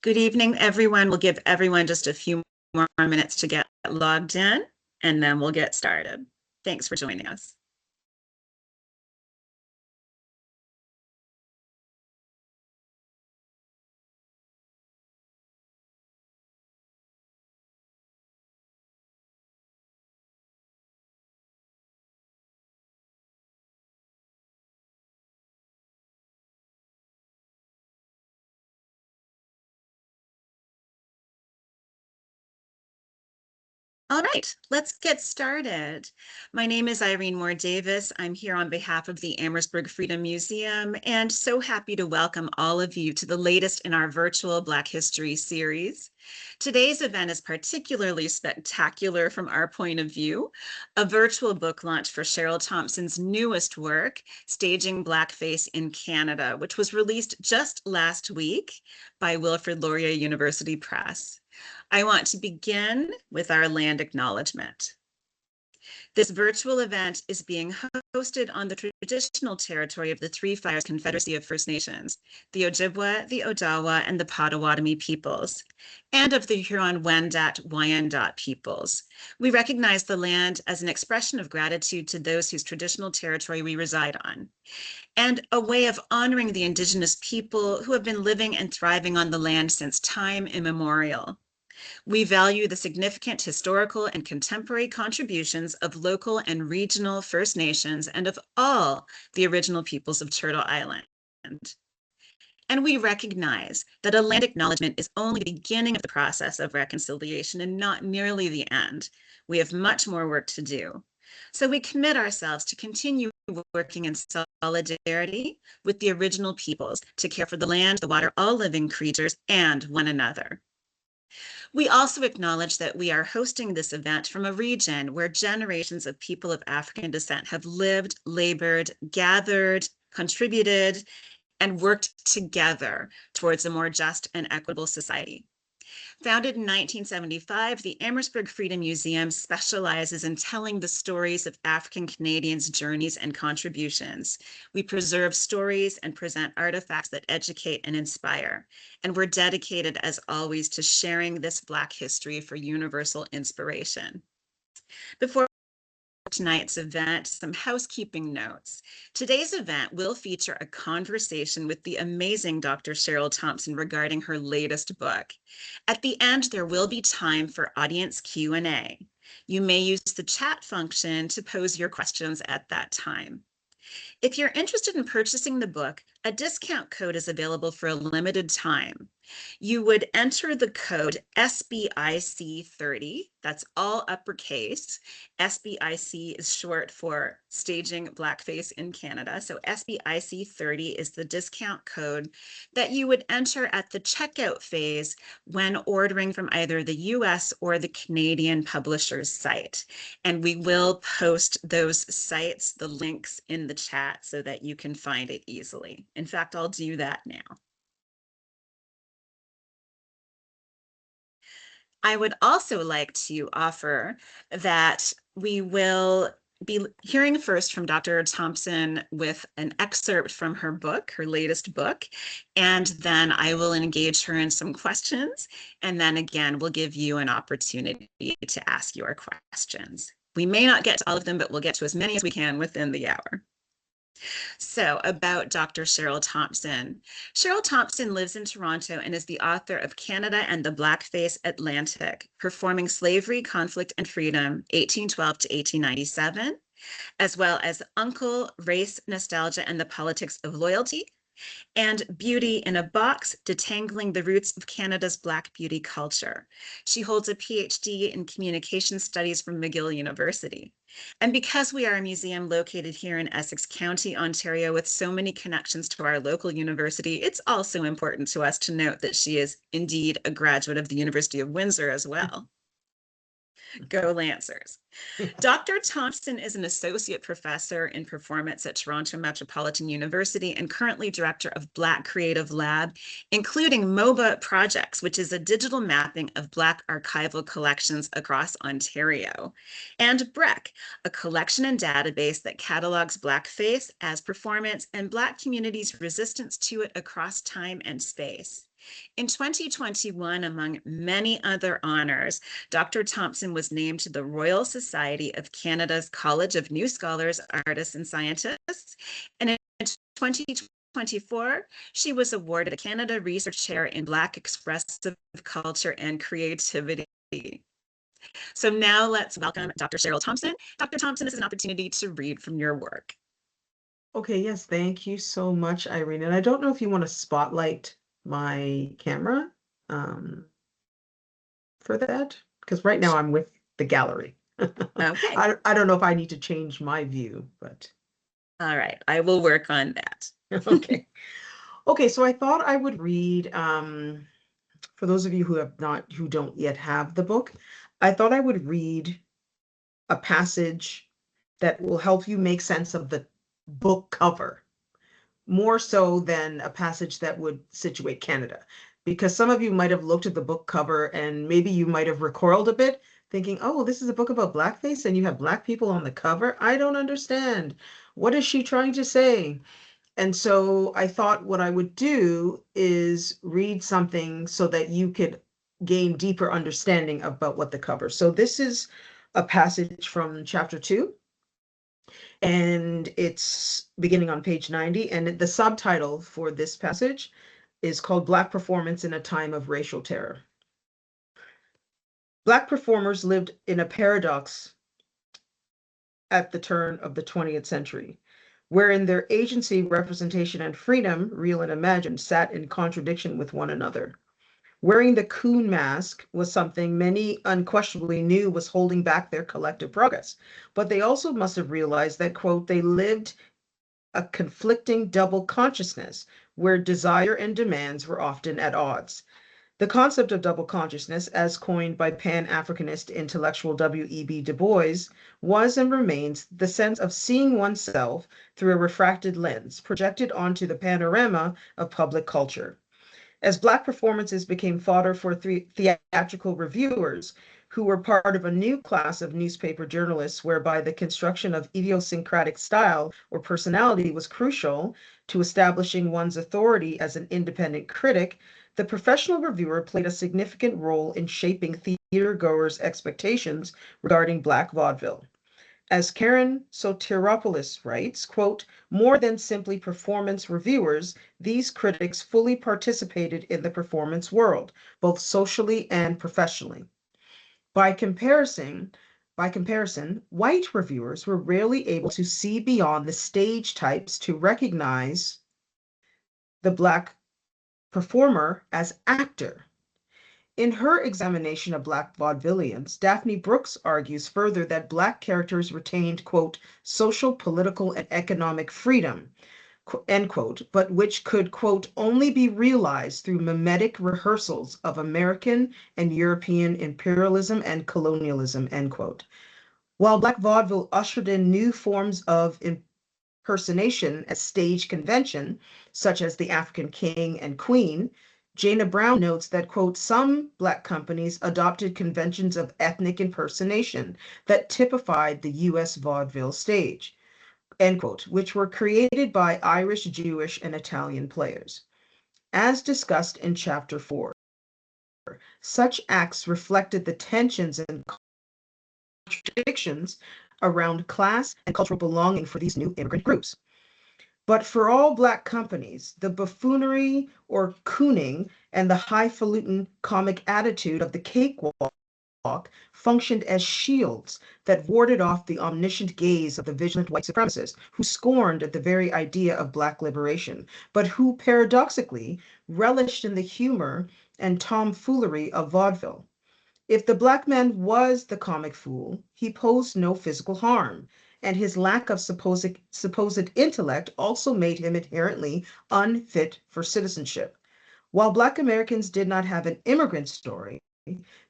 Good evening, everyone. We'll give everyone just a few more minutes to get logged in, and then we'll get started. Thanks for joining us. All right, let's get started. My name is Irene Moore Davis. I'm here on behalf of the Amherstburg Freedom Museum and so happy to welcome all of you to the latest in our virtual Black History series. Today's event is particularly spectacular from our point of view, a virtual book launch for Cheryl Thompson's newest work, Staging Blackface in Canada, which was released just last week by Wilfrid Laurier University Press. I want to begin with our land acknowledgement. This virtual event is being hosted on the traditional territory of the Three Fires Confederacy of First Nations, the Ojibwa, the Odawa, and the Potawatomi peoples, and of the Huron-Wendat-Wyandot peoples. We recognize the land as an expression of gratitude to those whose traditional territory we reside on, and a way of honoring the Indigenous people who have been living and thriving on the land since time immemorial. We value the significant historical and contemporary contributions of local and regional First Nations and of all the original peoples of Turtle Island. And we recognize that a land acknowledgement is only the beginning of the process of reconciliation and not merely the end. We have much more work to do. So we commit ourselves to continue working in solidarity with the original peoples to care for the land, the water, all living creatures, and one another. We also acknowledge that we are hosting this event from a region where generations of people of African descent have lived, labored, gathered, contributed, and worked together towards a more just and equitable society. Founded in 1975, the Amherstburg Freedom Museum specializes in telling the stories of African Canadians' journeys and contributions. We preserve stories and present artifacts that educate and inspire. And we're dedicated, as always, to sharing this Black history for universal inspiration. Before tonight's event, some housekeeping notes. Today's event will feature a conversation with the amazing Dr. Cheryl Thompson regarding her latest book. At the end, there will be time for audience Q&A. You may use the chat function to pose your questions at that time. If you're interested in purchasing the book, a discount code is available for a limited time. You would enter the code SBIC30, that's all uppercase. SBIC is short for Staging Blackface in Canada. So SBIC30 is the discount code that you would enter at the checkout phase when ordering from either the US or the Canadian publisher's site. And we will post those sites, the links in the chat so that you can find it easily. In fact, I'll do that now. I would also like to offer that we will be hearing first from Dr. Thompson with an excerpt from her book, her latest book, and then I will engage her in some questions, and then again, we'll give you an opportunity to ask your questions. We may not get to all of them, but we'll get to as many as we can within the hour. So about Dr. Cheryl Thompson. Cheryl Thompson lives in Toronto and is the author of Canada and the Blackface Atlantic, Performing Slavery, Conflict, and Freedom, 1812 to 1897, as well as Uncle, Race, Nostalgia, and the Politics of Loyalty, and Beauty in a Box, Detangling the Roots of Canada's Black Beauty Culture. She holds a PhD in Communication Studies from McGill University. And because we are a museum located here in Essex County, Ontario, with so many connections to our local university, it's also important to us to note that she is indeed a graduate of the University of Windsor as well. Go Lancers. Dr. Thompson is an associate professor in performance at Toronto Metropolitan University and currently director of Black Creative Lab, including MOBA Projects, which is a digital mapping of Black archival collections across Ontario, and BREC, a collection and database that catalogs Blackface as performance and Black communities' resistance to it across time and space. In 2021, among many other honors, Dr. Thompson was named to the Royal Society of Canada's College of New Scholars, Artists, and Scientists. And in 2024, she was awarded a Canada Research Chair in Black Expressive Culture and Creativity. So now let's welcome Dr. Cheryl Thompson. Dr. Thompson, this is an opportunity to read from your work. Okay, yes, thank you so much, Irene. And I don't know if you want to spotlight my camera for that, because right now I'm with the gallery. Okay. I don't know if I need to change my view, but All right, I will work on that. okay. Okay, so I thought I would read, for those of you who don't yet have the book, I thought I would read a passage that will help you make sense of the book cover, more so than a passage that would situate Canada. Because some of you might have looked at the book cover and maybe you might have recoiled a bit, thinking, oh, this is a book about blackface and you have Black people on the cover? I don't understand. What is she trying to say? And so I thought what I would do is read something so that you could gain deeper understanding about what the cover. So this is a passage from chapter 2, and it's beginning on page 90. And the subtitle for this passage is called Black Performance in a Time of Racial Terror. Black performers lived in a paradox at the turn of the 20th century, wherein their agency, representation, and freedom, real and imagined, sat in contradiction with one another. Wearing the coon mask was something many unquestionably knew was holding back their collective progress, but they also must have realized that, quote, they lived a conflicting double consciousness where desire and demands were often at odds. The concept of double consciousness, as coined by Pan-Africanist intellectual W.E.B. Du Bois, was and remains the sense of seeing oneself through a refracted lens, projected onto the panorama of public culture. As Black performances became fodder for theatrical reviewers, who were part of a new class of newspaper journalists whereby the construction of idiosyncratic style or personality was crucial to establishing one's authority as an independent critic, the professional reviewer played a significant role in shaping theatergoers' expectations regarding Black vaudeville. As Karen Sotiropoulos writes, quote, more than simply performance reviewers, these critics fully participated in the performance world, both socially and professionally. By comparison, white reviewers were rarely able to see beyond the stage types to recognize the Black performer as actor. In her examination of Black vaudevillians, Daphne Brooks argues further that Black characters retained, quote, social, political, and economic freedom, end quote, but which could, quote, only be realized through mimetic rehearsals of American and European imperialism and colonialism, end quote. While Black vaudeville ushered in new forms of impersonation as stage convention, such as the African king and queen, Jana Brown notes that, quote, some Black companies adopted conventions of ethnic impersonation that typified the US vaudeville stage, end quote, which were created by Irish, Jewish, and Italian players. As discussed in chapter 4, such acts reflected the tensions and contradictions around class and cultural belonging for these new immigrant groups. But for all Black companies, the buffoonery or cooning and the highfalutin comic attitude of the cakewalk functioned as shields that warded off the omniscient gaze of the vigilant white supremacists who scorned at the very idea of Black liberation, but who paradoxically relished in the humor and tomfoolery of vaudeville. If the Black man was the comic fool, he posed no physical harm, and his lack of supposed intellect also made him inherently unfit for citizenship. While Black Americans did not have an immigrant story,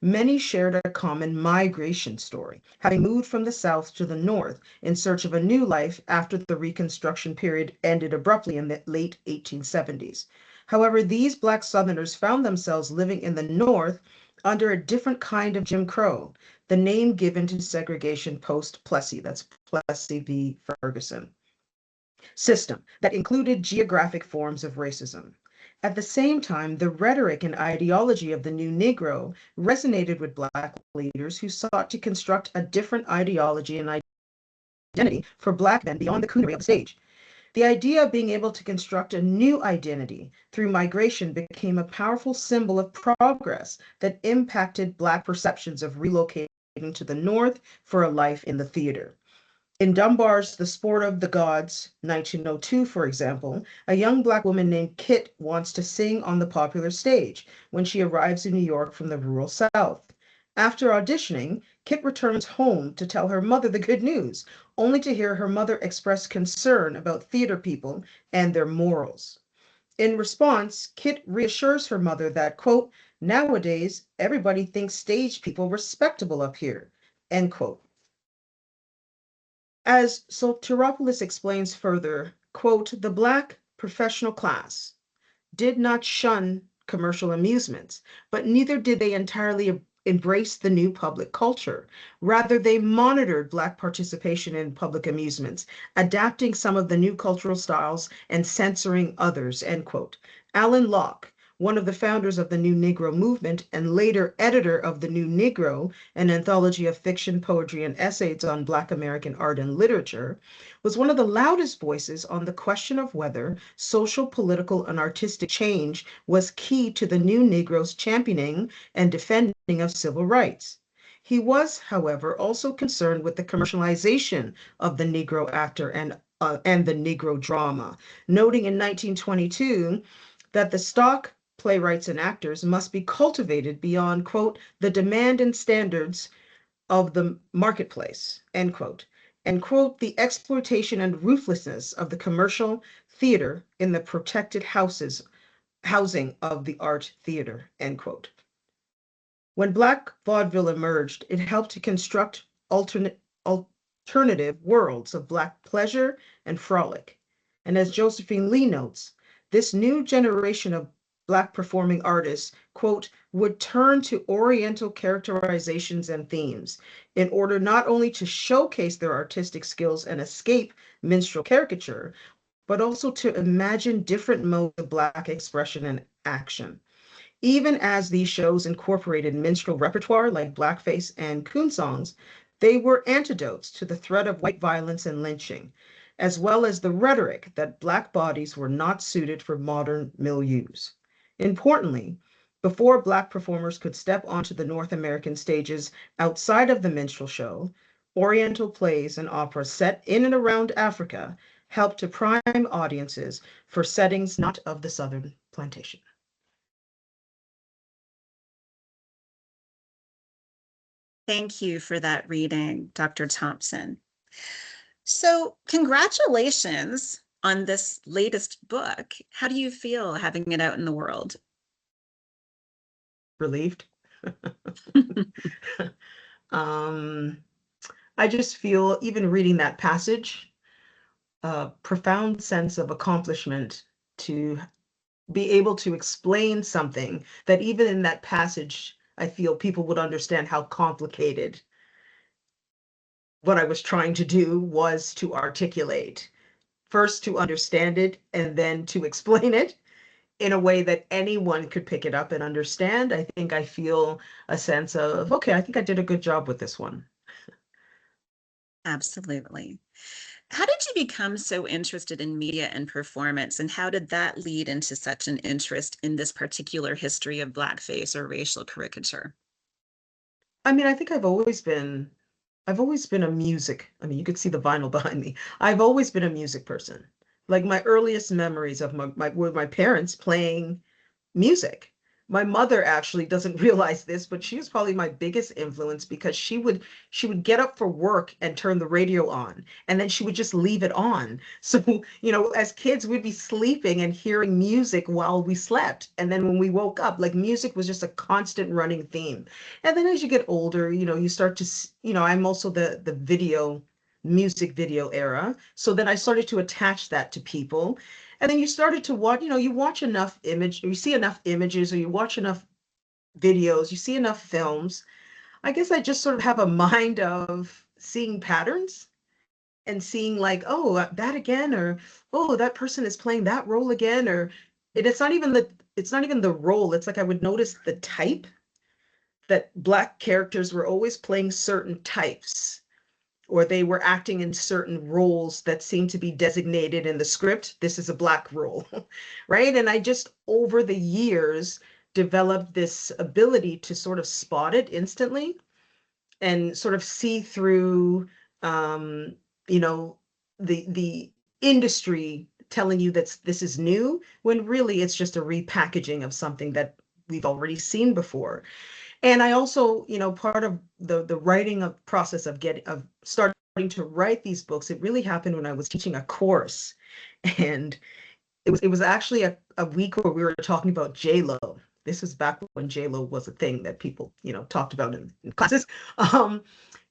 many shared a common migration story, having moved from the South to the North in search of a new life after the Reconstruction period ended abruptly in the late 1870s. However, these Black Southerners found themselves living in the North under a different kind of Jim Crow, the name given to segregation post-Plessy, that's Plessy v. Ferguson, system that included geographic forms of racism. At the same time, the rhetoric and ideology of the new Negro resonated with Black leaders who sought to construct a different ideology and identity for Black men beyond the coonery of the stage. The idea of being able to construct a new identity through migration became a powerful symbol of progress that impacted Black perceptions of relocating to the North for a life in the theater. In Dunbar's The Sport of the Gods, 1902, for example, a young Black woman named Kit wants to sing on the popular stage when she arrives in New York from the rural South. After auditioning, Kit returns home to tell her mother the good news, only to hear her mother express concern about theater people and their morals. In response, Kit reassures her mother that, quote, nowadays everybody thinks stage people respectable up here, end quote. As Soteropoulos explains further, quote, the Black professional class did not shun commercial amusements, but neither did they entirely embrace the new public culture. Rather, they monitored Black participation in public amusements, adapting some of the new cultural styles and censoring others, end quote. Alan Locke, one of the founders of the New Negro movement and later editor of The New Negro, an anthology of fiction, poetry, and essays on Black American art and literature, was one of the loudest voices on the question of whether social, political, and artistic change was key to the new Negro's championing and defending of civil rights. He was, however, also concerned with the commercialization of the Negro actor and the Negro drama, noting in 1922 that the stock playwrights and actors must be cultivated beyond, quote, the demand and standards of the marketplace, end quote, and quote, the exploitation and ruthlessness of the commercial theater in the protected housing of the art theater, end quote. When Black vaudeville emerged, it helped to construct alternative worlds of Black pleasure and frolic. And as Josephine Lee notes, this new generation of Black performing artists, quote, would turn to Oriental characterizations and themes in order not only to showcase their artistic skills and escape minstrel caricature, but also to imagine different modes of Black expression and action. Even as these shows incorporated minstrel repertoire like blackface and coon songs, they were antidotes to the threat of white violence and lynching, as well as the rhetoric that Black bodies were not suited for modern milieus. Importantly, before Black performers could step onto the North American stages outside of the minstrel show, Oriental plays and operas set in and around Africa helped to prime audiences for settings not of the Southern plantation. Thank you for that reading, Dr. Thompson. So, congratulations on this latest book. How do you feel having it out in the world? Relieved. I just feel, even reading that passage, a profound sense of accomplishment to be able to explain something that even in that passage, I feel people would understand how complicated what I was trying to do was to articulate. First, to understand it, and then to explain it in a way that anyone could pick it up and understand. I think I feel a sense of, okay, I think I did a good job with this one. Absolutely. How did you become so interested in media and performance, and how did that lead into such an interest in this particular history of Blackface or racial caricature? I mean, I think I've always been a music. I mean, you could see the vinyl behind me. I've always been a music person. Like my earliest memories of were my parents playing music. My mother actually doesn't realize this, but she was probably my biggest influence because she would get up for work and turn the radio on, and then she would just leave it on. So, as kids, we'd be sleeping and hearing music while we slept. And then when we woke up, like music was just a constant running theme. And then as you get older, you start to, I'm also the music video era. So then I started to attach that to people. And then you started to watch, you watch enough you see enough images, or you watch enough videos, you see enough films. I guess I just sort of have a mind of seeing patterns and seeing like, oh, that again, or oh, that person is playing that role again, or it's not even the role. It's like I would notice the type that Black characters were always playing certain types, or they were acting in certain roles that seemed to be designated in the script. This is a Black role, right? And I just over the years developed this ability to sort of spot it instantly and sort of see through, um, you know, the industry telling you that this is new when really it's just a repackaging of something that we've already seen before. And I also, part of the writing of process of starting to write these books, it really happened when I was teaching a course. And it was actually a week where we were talking about J-Lo. This was back when J-Lo was a thing that people, talked about in classes. Um,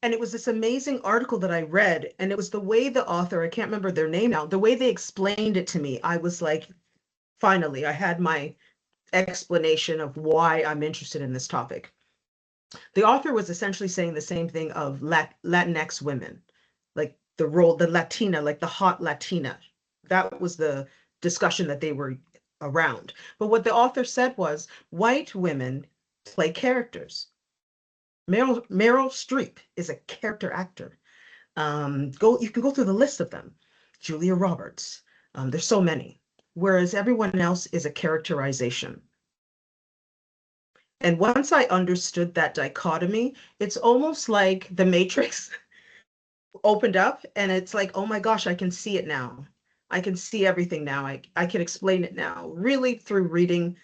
and it was this amazing article that I read, and it was the way the author, I can't remember their name now, the way they explained it to me, I was like, finally, I had my explanation of why I'm interested in this topic. The author was essentially saying the same thing of Latinx women, like the role, the Latina, like the hot Latina. That was the discussion that they were around. But what the author said was white women play characters. Meryl Streep is a character actor. You can go through the list of them. Julia Roberts. There's so many. Whereas everyone else is a characterization. And once I understood that dichotomy, it's almost like the Matrix opened up and it's like, oh my gosh, I can see it now. I can see everything now. I can explain it now, really through reading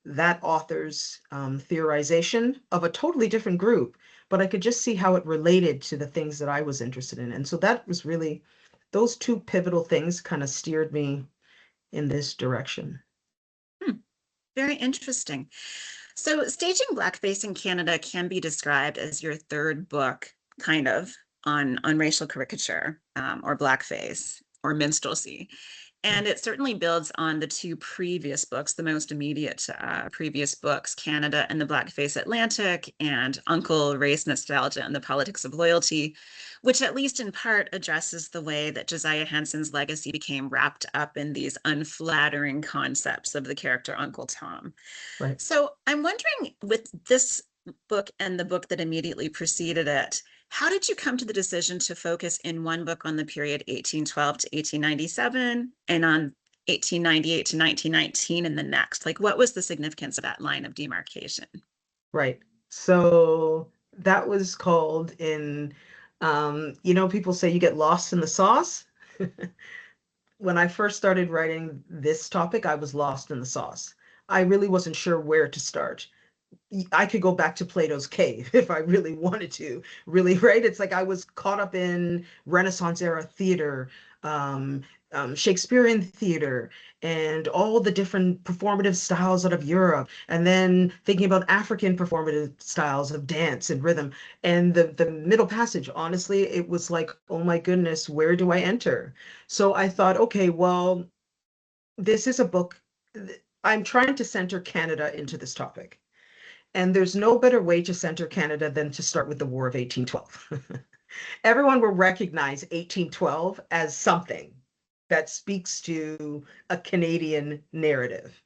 that author's theorization of a totally different group, but I could just see how it related to the things that I was interested in. And so that was really, those two pivotal things kind of steered me in this direction. Very interesting. So, Staging Blackface in Canada can be described as your third book, kind of, on racial caricature, or blackface or minstrelsy. And it certainly builds on the two previous books, the most immediate previous books, Canada and the Blackface Atlantic, and Uncle, Race, Nostalgia, and the Politics of Loyalty, which at least in part addresses the way that Josiah Henson's legacy became wrapped up in these unflattering concepts of the character Uncle Tom. Right. So I'm wondering, with this book and the book that immediately preceded it, how did you come to the decision to focus in one book on the period 1812 to 1897 and on 1898 to 1919 in the next? Like, what was the significance of that line of demarcation? Right. So that was called in, people say you get lost in the sauce. When I first started writing this topic, I was lost in the sauce. I really wasn't sure where to start. I could go back to Plato's cave if I really wanted to, really, right? It's like I was caught up in Renaissance era theater, Shakespearean theater, and all the different performative styles out of Europe, and then thinking about African performative styles of dance and rhythm. And the Middle Passage, honestly, it was like, oh my goodness, where do I enter? So I thought, okay, well, this is a book. I'm trying to center Canada into this topic. And there's no better way to center Canada than to start with the War of 1812. Everyone will recognize 1812 as something that speaks to a Canadian narrative.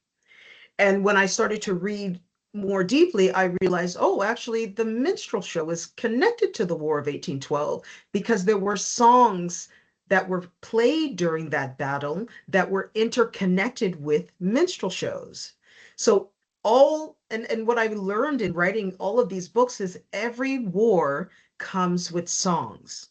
And when I started to read more deeply, I realized, oh, actually, the minstrel show is connected to the War of 1812 because there were songs that were played during that battle that were interconnected with minstrel shows. So and what I learned in writing all of these books is every war comes with songs.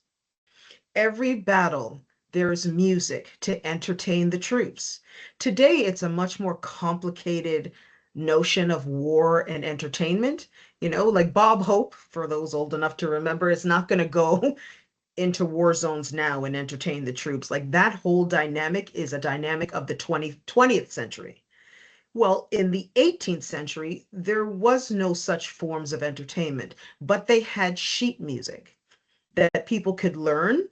Every battle, there's music to entertain the troops. Today, it's a much more complicated notion of war and entertainment. Like Bob Hope, for those old enough to remember, is not going to go into war zones now and entertain the troops. Like that whole dynamic is a dynamic of the 20th century. Well, in the 18th century, there was no such forms of entertainment, but they had sheet music that people could learn,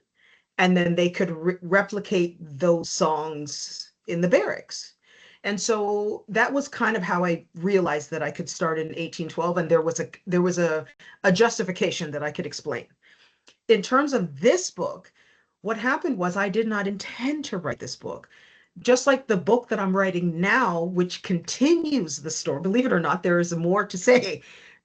and then they could replicate those songs in the barracks. And so that was kind of how I realized that I could start in 1812, and there was a justification that I could explain. In terms of this book, what happened was I did not intend to write this book. just like the book that I'm writing now, which continues the story, believe it or not, there is more to say.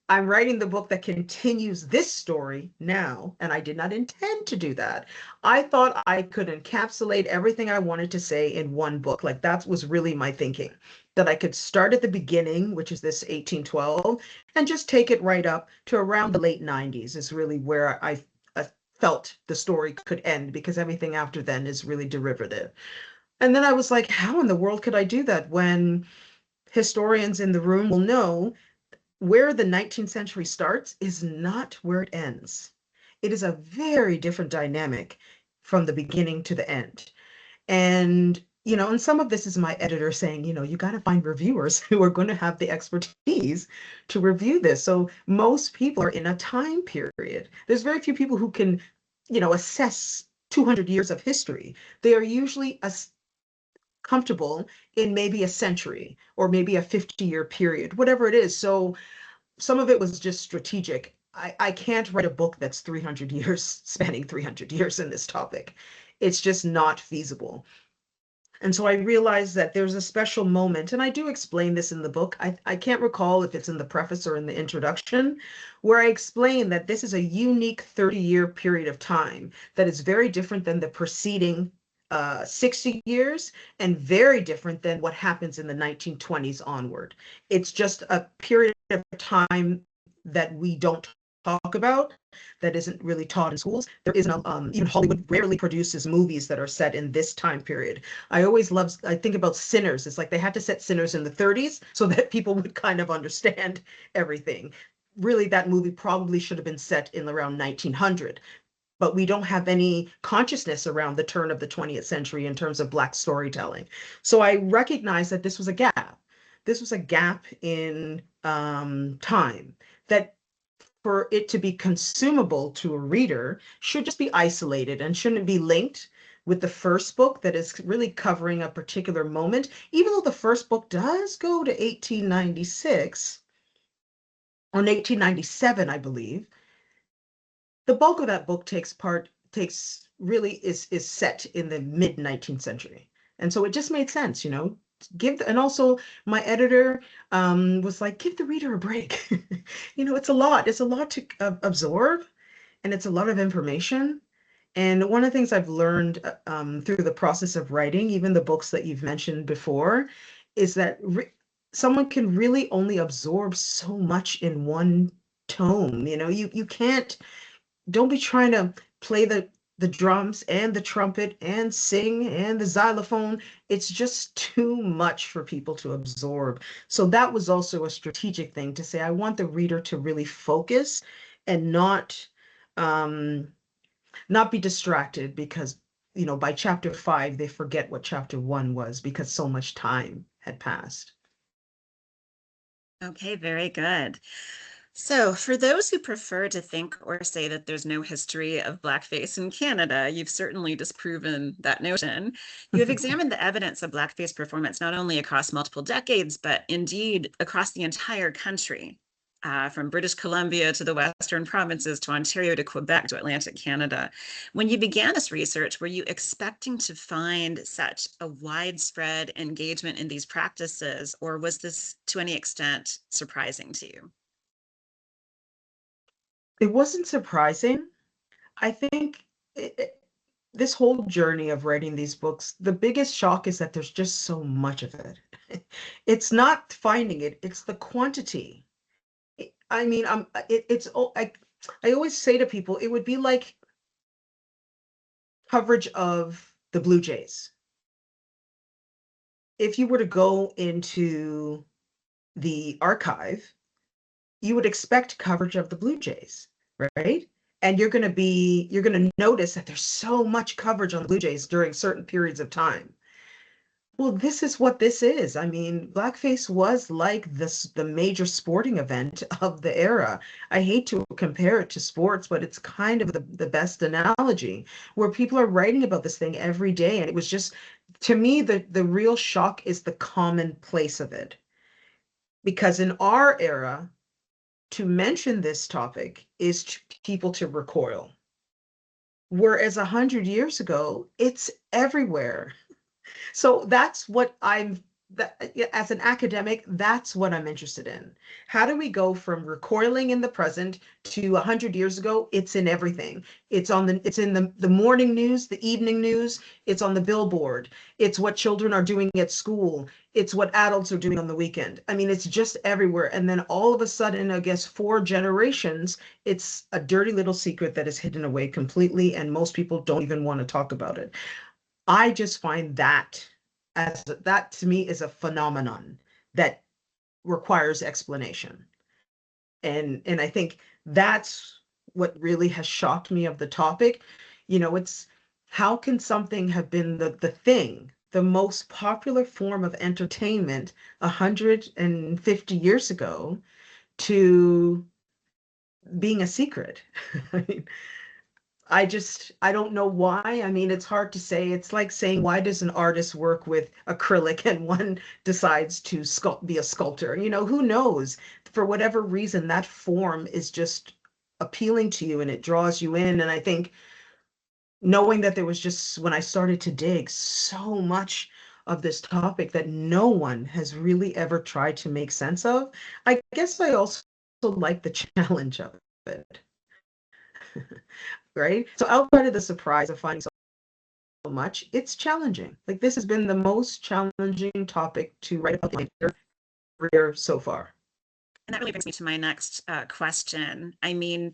I'm writing the book that continues this story now, and I did not intend to do that. I thought I could encapsulate everything I wanted to say in one book. Like that was really my thinking, that I could start at the beginning, which is this 1812, and just take it right up to around the late 90s is really where I felt the story could end, because everything after then is really derivative. And then I was like, how in the world could I do that when historians in the room will know where the 19th century starts is not where it ends. It is a very different dynamic from the beginning to the end. And, and some of this is my editor saying, you got to find reviewers who are going to have the expertise to review this. So most people are in a time period. There's very few people who can, assess 200 years of history. They are usually comfortable in maybe a century or maybe a 50-year period, whatever it is. So some of it was just strategic. I can't write a book that's 300 years, spanning 300 years in this topic. It's just not feasible. And so I realized that there's a special moment, and I do explain this in the book. I can't recall if it's in the preface or in the introduction, where I explain that this is a unique 30-year period of time that is very different than the preceding 60 years and very different than what happens in the 1920s onward. It's just a period of time that we don't talk about, that isn't really taught in schools. There isn't, even Hollywood rarely produces movies that are set in this time period. I think about Sinners. It's like they had to set Sinners in the 30s so that people would kind of understand everything. Really, that movie probably should have been set in around 1900, but we don't have any consciousness around the turn of the 20th century in terms of Black storytelling. So I recognize that this was a gap. This was a gap in time that, for it to be consumable to a reader, should just be isolated and shouldn't be linked with the first book that is really covering a particular moment, even though the first book does go to 1896 or 1897, I believe. The bulk of that book is set in the mid 19th century. And so it just made sense, and also my editor was like, give the reader a break. It's a lot to absorb, and it's a lot of information. And one of the things I've learned through the process of writing, even the books that you've mentioned before, is that someone can really only absorb so much in one tome. You can't, don't be trying to play the drums and the trumpet and sing and the xylophone. It's just too much for people to absorb. So that was also a strategic thing to say, I want the reader to really focus and not be distracted because, by chapter 5, they forget what chapter 1 was because so much time had passed. Okay, very good. So, for those who prefer to think or say that there's no history of blackface in Canada, you've certainly disproven that notion. You have examined the evidence of blackface performance not only across multiple decades, but indeed across the entire country, from British Columbia to the Western provinces to Ontario to Quebec to Atlantic Canada. When you began this research, were you expecting to find such a widespread engagement in these practices, or was this to any extent surprising to you? It wasn't surprising. I think this whole journey of writing these books, the biggest shock is that there's just so much of it. It's not finding it, it's the quantity. I mean, I always say to people, it would be like coverage of the Blue Jays. If you were to go into the archive, you would expect coverage of the Blue Jays, right? And you're going to notice that there's so much coverage on the Blue Jays during certain periods of time. Well, this is what this is. I mean, blackface was like the major sporting event of the era. I hate to compare it to sports, but it's kind of the best analogy, where people are writing about this thing every day. And it was just, to me, the real shock is the commonplace of it. Because in our era, to mention this topic is people to recoil. Whereas 100 years ago, it's everywhere. So that's what as an academic, that's what I'm interested in. How do we go from recoiling in the present to 100 years ago? It's in everything. It's in the morning news, the evening news, it's on the billboard. It's what children are doing at school. It's what adults are doing on the weekend. I mean, it's just everywhere. And then all of a sudden, I guess 4 generations, it's a dirty little secret that is hidden away completely, and most people don't even want to talk about it. I just find that to me is a phenomenon that requires explanation. And I think that's what really has shocked me of the topic. It's how can something have been the most popular form of entertainment 150 years ago to being a secret? I mean, I don't know why. I mean, it's hard to say. It's like saying, why does an artist work with acrylic and one decides to be a sculptor? Who knows? For whatever reason, that form is just appealing to you and it draws you in. And I think knowing that there was just, when I started to dig, so much of this topic that no one has really ever tried to make sense of, I guess I also like the challenge of it. Right? So outside of the surprise of finding so much, it's challenging. Like, this has been the most challenging topic to write about in my career so far. And that really brings me to my next question. I mean,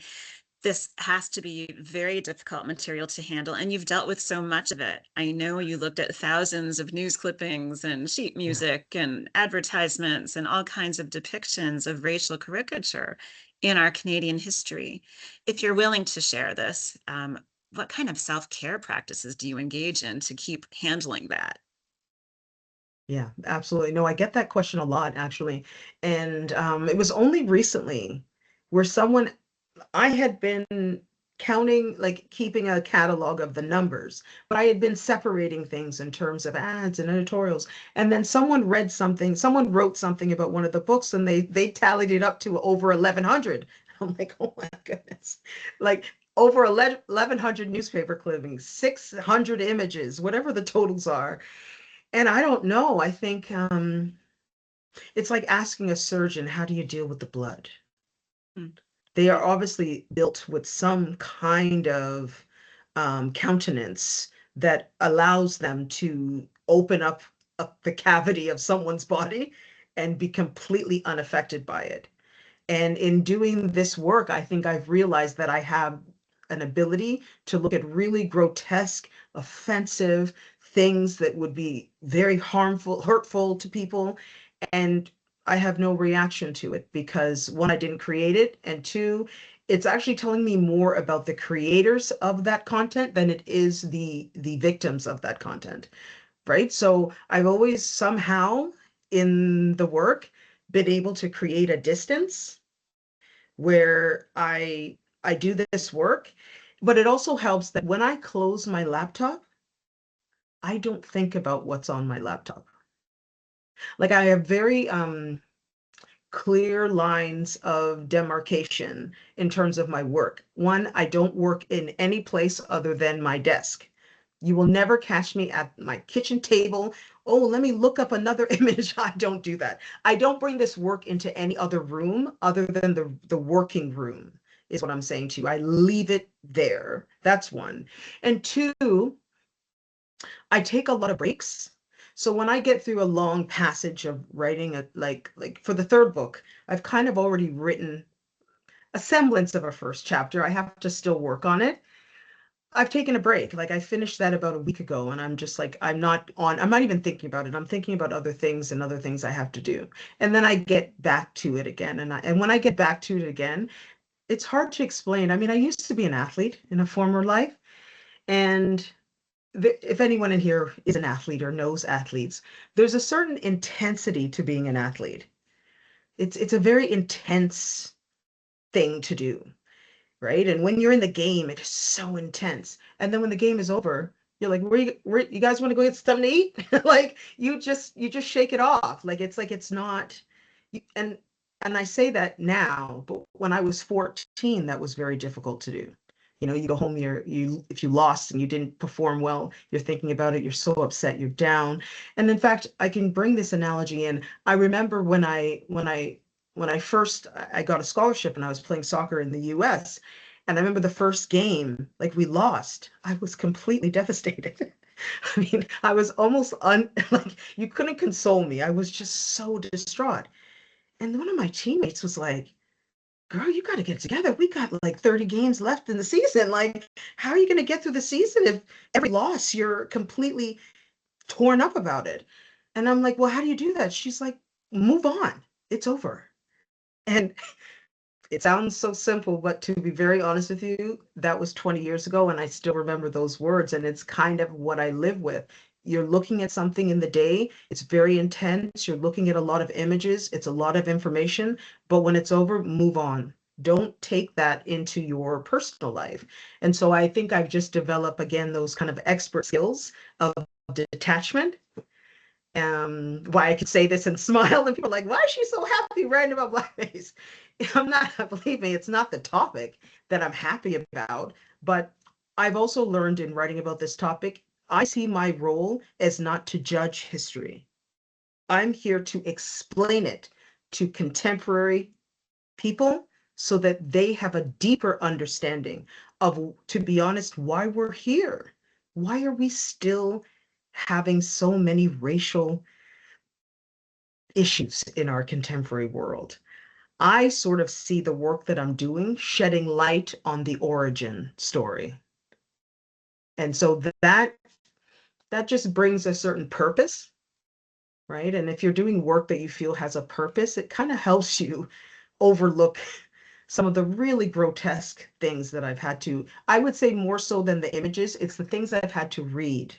this has to be very difficult material to handle, and you've dealt with so much of it. I know you looked at thousands of news clippings and sheet music and advertisements and all kinds of depictions of racial caricature in our Canadian history. If you're willing to share this, what kind of self-care practices do you engage in to keep handling that? Yeah, absolutely. No, I get that question a lot, actually. And it was only recently where I had been counting, like keeping a catalog of the numbers, but I had been separating things in terms of ads and editorials. And then someone wrote something about one of the books, and they tallied it up to over 1,100. I'm like, oh my goodness. Like, over 1,100 newspaper clippings, 600 images, whatever the totals are. And I don't know. I think it's like asking a surgeon, how do you deal with the blood? Hmm. They are obviously built with some kind of countenance that allows them to open up the cavity of someone's body and be completely unaffected by it. And in doing this work, I think I've realized that I have an ability to look at really grotesque, offensive things that would be very harmful, hurtful to people. And I have no reaction to it because, one, I didn't create it. And two, it's actually telling me more about the creators of that content than it is the victims of that content. Right. So I've always somehow in the work been able to create a distance where I do this work, but it also helps that when I close my laptop, I don't think about what's on my laptop. Like, I have very clear lines of demarcation in terms of my work. One, I don't work in any place other than my desk. You will never catch me at my kitchen table. Oh, let me look up another image. I don't do that. I don't bring this work into any other room other than the working room, is what I'm saying to you. I leave it there. That's one. And two, I take a lot of breaks. So when I get through a long passage of writing, like for the third book, I've kind of already written a semblance of a first chapter. I have to still work on it. I've taken a break. Like, I finished that about a week ago, and I'm just like, I'm not even thinking about it. I'm thinking about other things and other things I have to do. And then I get back to it again. And when I get back to it again, it's hard to explain. I mean, I used to be an athlete in a former life, and if anyone in here is an athlete or knows athletes, there's a certain intensity to being an athlete. It's a very intense thing to do, right? And when you're in the game, it is so intense. And then when the game is over, you're like, where you guys want to go get something to eat? Like, you just shake it off. Like it's not. And I say that now, but when I was 14, that was very difficult to do. You go home, if you lost and you didn't perform well, you're thinking about it, you're so upset, you're down. And in fact, I can bring this analogy in. I remember when I first I got a scholarship and I was playing soccer in the US. And I remember the first game, like we lost. I was completely devastated. I mean, I was almost like you couldn't console me. I was just so distraught. And one of my teammates was like, girl, you got to get together. We got like 30 games left in the season. Like, how are you going to get through the season if every loss you're completely torn up about it? And I'm like, well, how do you do that? She's like, move on. It's over. And it sounds so simple, but to be very honest with you, that was 20 years ago, and I still remember those words, and it's kind of what I live with. You're looking at something in the day, it's very intense, you're looking at a lot of images, it's a lot of information, but when it's over, move on. Don't take that into your personal life. And so I think I've just developed, again, those kind of expert skills of detachment. Why I could say this and smile, and people are like, why is she so happy writing about blackface? I'm not, believe me, it's not the topic that I'm happy about, but I've also learned in writing about this topic, I see my role as not to judge history. I'm here to explain it to contemporary people so that they have a deeper understanding of, to be honest, why we're here. Why are we still having so many racial issues in our contemporary world? I sort of see the work that I'm doing shedding light on the origin story. And so that just brings a certain purpose, right? And if you're doing work that you feel has a purpose, it kind of helps you overlook some of the really grotesque things that I've had to, I would say more so than the images, it's the things I've had to read.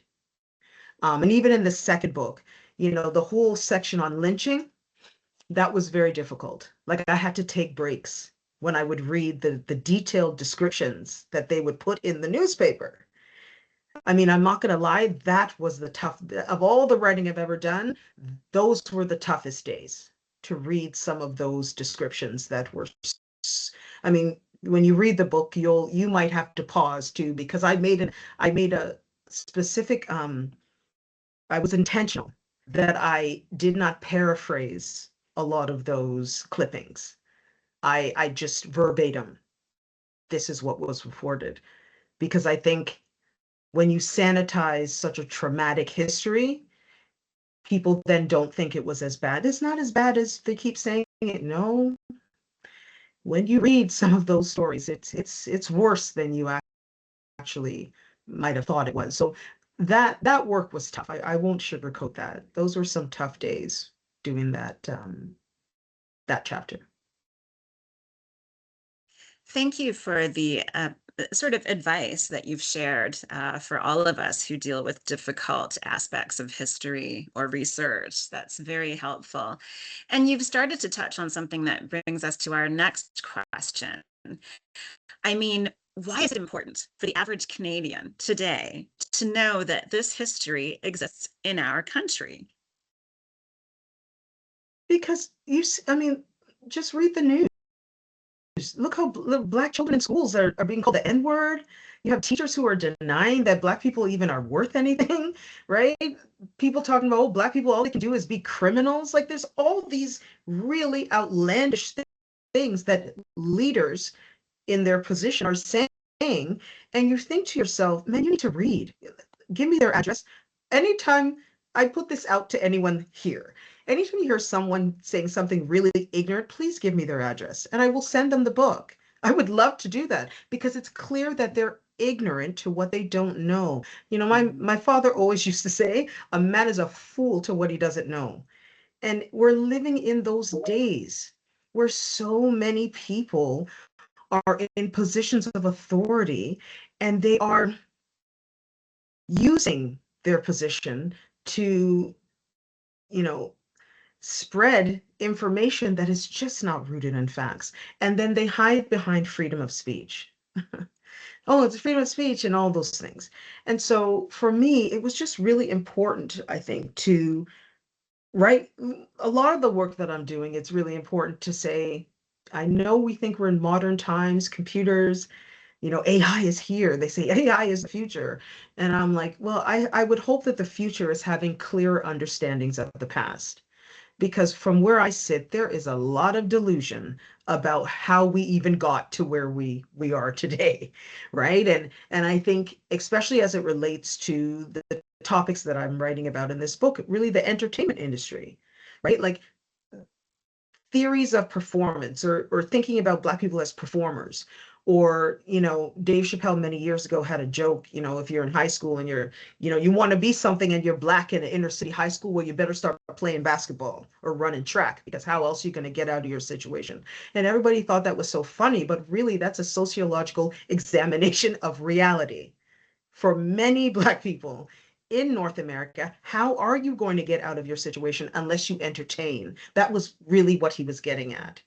And even in the second book, the whole section on lynching, that was very difficult. Like I had to take breaks when I would read the detailed descriptions that they would put in the newspaper. I mean, I'm not going to lie, that was the tough, of all the writing I've ever done, those were the toughest days to read some of those descriptions that were, I mean, when you read the book, you might have to pause too, because I made a specific, I was intentional that I did not paraphrase a lot of those clippings. I just verbatim, this is what was reported. Because I think when you sanitize such a traumatic history, people then don't think it was as bad. It's not as bad as they keep saying it. No, when you read some of those stories, it's worse than you actually might have thought it was. So that work was tough. I won't sugarcoat that. Those were some tough days doing that chapter. Thank you for the sort of advice that you've shared for all of us who deal with difficult aspects of history or research. That's very helpful. And you've started to touch on something that brings us to our next question. I mean, why is it important for the average Canadian today to know that this history exists in our country? Because I mean, just read the news. Look how Black children in schools are being called the N-word. You have teachers who are denying that Black people even are worth anything, right? People talking about, oh, Black people, all they can do is be criminals. Like there's all these really outlandish things that leaders in their position are saying. And you think to yourself, man, you need to read. Give me their address. Anytime I put this out to anyone here, anytime you hear someone saying something really ignorant, please give me their address and I will send them the book. I would love to do that because it's clear that they're ignorant to what they don't know. My father always used to say, a man is a fool to what he doesn't know. And we're living in those days where so many people are in positions of authority and they are using their position to, spread information that is just not rooted in facts. And then they hide behind freedom of speech. Oh, it's freedom of speech and all those things. And so for me, it was just really important, I think, to write a lot of the work that I'm doing. It's really important to say, I know we think we're in modern times, computers, AI is here. They say AI is the future. And I'm like, well, I would hope that the future is having clearer understandings of the past. Because from where I sit, there is a lot of delusion about how we even got to where we are today, right? And I think, especially as it relates to the topics that I'm writing about in this book, really the entertainment industry, right? Like theories of performance, or thinking about Black people as performers. Or, Dave Chappelle many years ago had a joke, if you're in high school and you want to be something and you're Black in an inner city high school, well, you better start playing basketball or running track, because how else are you going to get out of your situation? And everybody thought that was so funny, but really that's a sociological examination of reality. For many Black people in North America, how are you going to get out of your situation unless you entertain? That was really what he was getting at.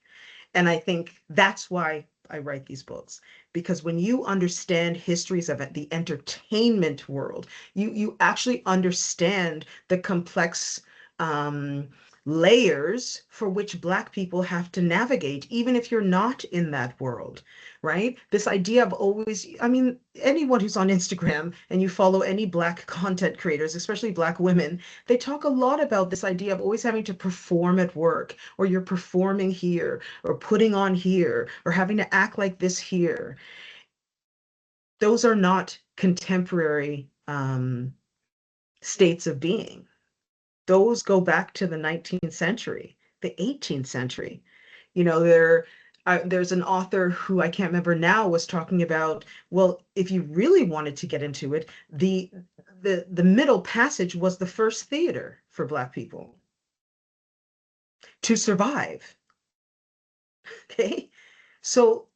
And I think that's why I write these books, because when you understand histories of the entertainment world, you actually understand the complex um, layers for which Black people have to navigate, even if you're not in that world, right? This idea of always, I mean, anyone who's on Instagram and you follow any Black content creators, especially Black women, they talk a lot about this idea of always having to perform at work, or you're performing here, or putting on here, or having to act like this here. Those are not contemporary states of being. Those go back to the 19th century, the 18th century. There's an author who I can't remember now was talking about, well, if you really wanted to get into it, the Middle Passage was the first theater for Black people to survive. Okay. So,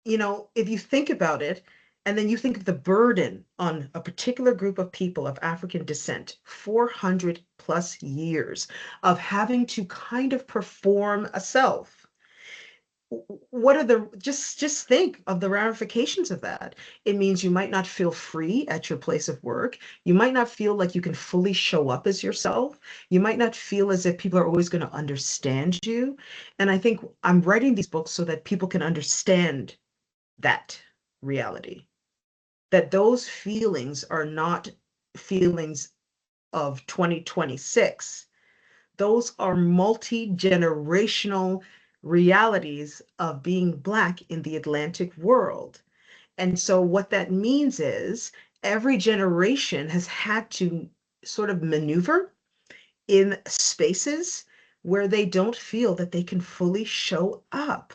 if you think about it, and then you think of the burden on a particular group of people of African descent, 400 plus years of having to kind of perform a self. What are the, just think of the ramifications of that. It means you might not feel free at your place of work. You might not feel like you can fully show up as yourself. You might not feel as if people are always going to understand you. And I think I'm writing these books so that people can understand that reality, that those feelings are not feelings of 2026. Those are multi-generational realities of being Black in the Atlantic world. And so what that means is every generation has had to sort of maneuver in spaces where they don't feel that they can fully show up.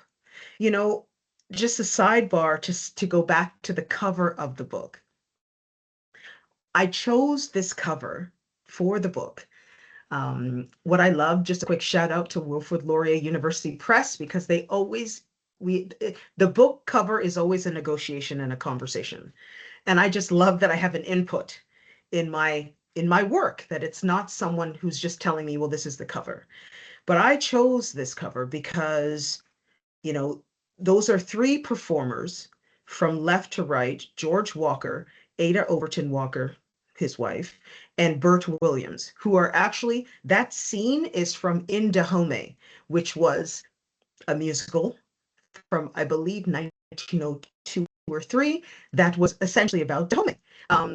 You know, just a sidebar to go back to the cover of the book. I chose this cover for the book. What I love, just a quick shout out to Wilfrid Laurier University Press, because they always, the book cover is always a negotiation and a conversation. And I just love that I have an input in my work, that it's not someone who's just telling me, well, this is the cover. But I chose this cover because, you know, those are three performers from left to right: George Walker, Ada Overton Walker, his wife, and Bert Williams, who are actually, that scene is from In Dahomey, which was a musical from, I believe, 1902 or three, that was essentially about Dahomey,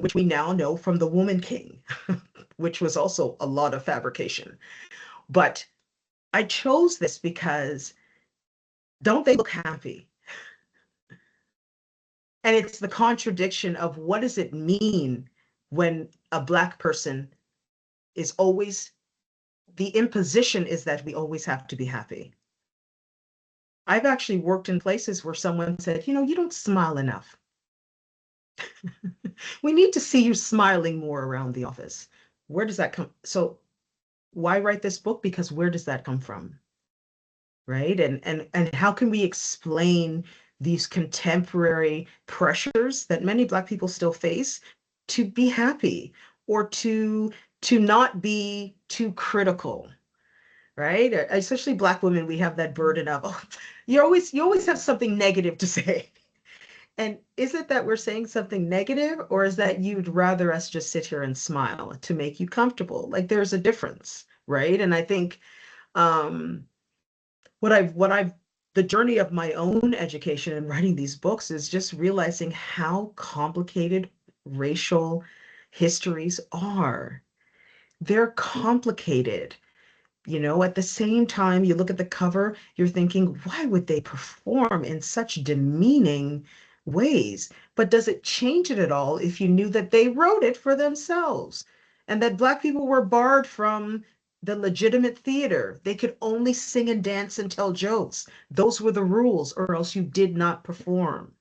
which we now know from The Woman King, which was also a lot of fabrication. But I chose this because don't they look happy? And it's the contradiction of, what does it mean when a Black person is always, the imposition is that we always have to be happy. I've actually worked in places where someone said, you don't smile enough. We need to see you smiling more around the office. Where does that come? So why write this book? Because where does that come from? Right? And how can we explain these contemporary pressures that many Black people still face to be happy, or to not be too critical, right? Especially Black women, we have that burden of, oh, you always have something negative to say. And is it that we're saying something negative, or is that you'd rather us just sit here and smile to make you comfortable? Like, there's a difference, right? And I think um what I've the journey of my own education and writing these books is just realizing how complicated racial histories are. They're complicated. You know, at the same time, you look at the cover, you're thinking, why would they perform in such demeaning ways? But does it change it at all if you knew that they wrote it for themselves and that Black people were barred from the legitimate theater? They could only sing and dance and tell jokes. Those were the rules, or else you did not perform,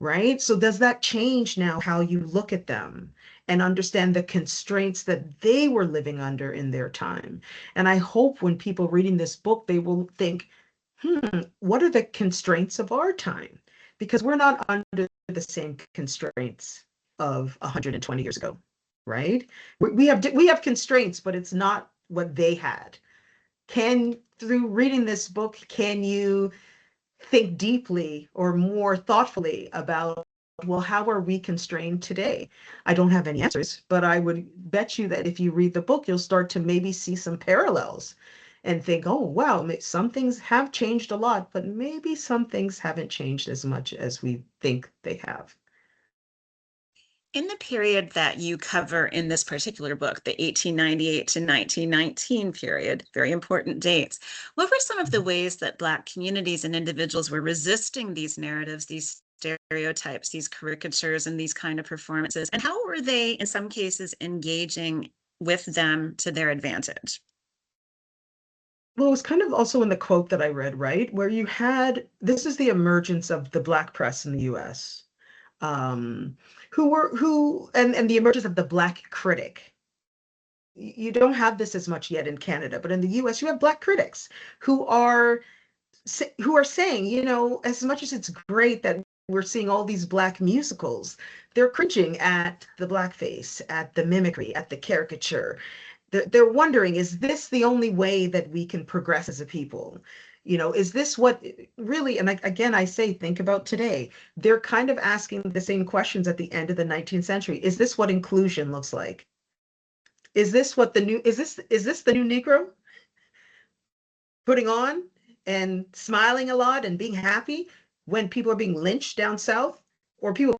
right? So does that change now how you look at them and understand the constraints that they were living under in their time? And I hope when people reading this book, they will think, what are the constraints of our time? Because we're not under the same constraints of 120 years ago, right? We have constraints, but it's not what they had. Through reading this book, can you think deeply or more thoughtfully about, well, how are we constrained today? I don't have any answers, but I would bet you that if you read the book, you'll start to maybe see some parallels and think, oh, wow, some things have changed a lot, but maybe some things haven't changed as much as we think they have. In the period that you cover in this particular book, the 1898 to 1919 period, very important dates, what were some of the ways that Black communities and individuals were resisting these narratives, these stereotypes, these caricatures, and these kind of performances? And how were they, in some cases, engaging with them to their advantage? Well, it was kind of also in the quote that I read, right? Where you had, this is the emergence of the Black press in the US, um, and the emergence of the Black critic. You don't have this as much yet in Canada, but in the US, you have Black critics who are saying, as much as it's great that we're seeing all these Black musicals, they're cringing at the blackface, at the mimicry, at the caricature. They're wondering, is this the only way that we can progress as a people? Is this what really, and again, I say, think about today. They're kind of asking the same questions at the end of the 19th century. Is this what inclusion looks like? Is this the new Negro putting on and smiling a lot and being happy when people are being lynched down south, or people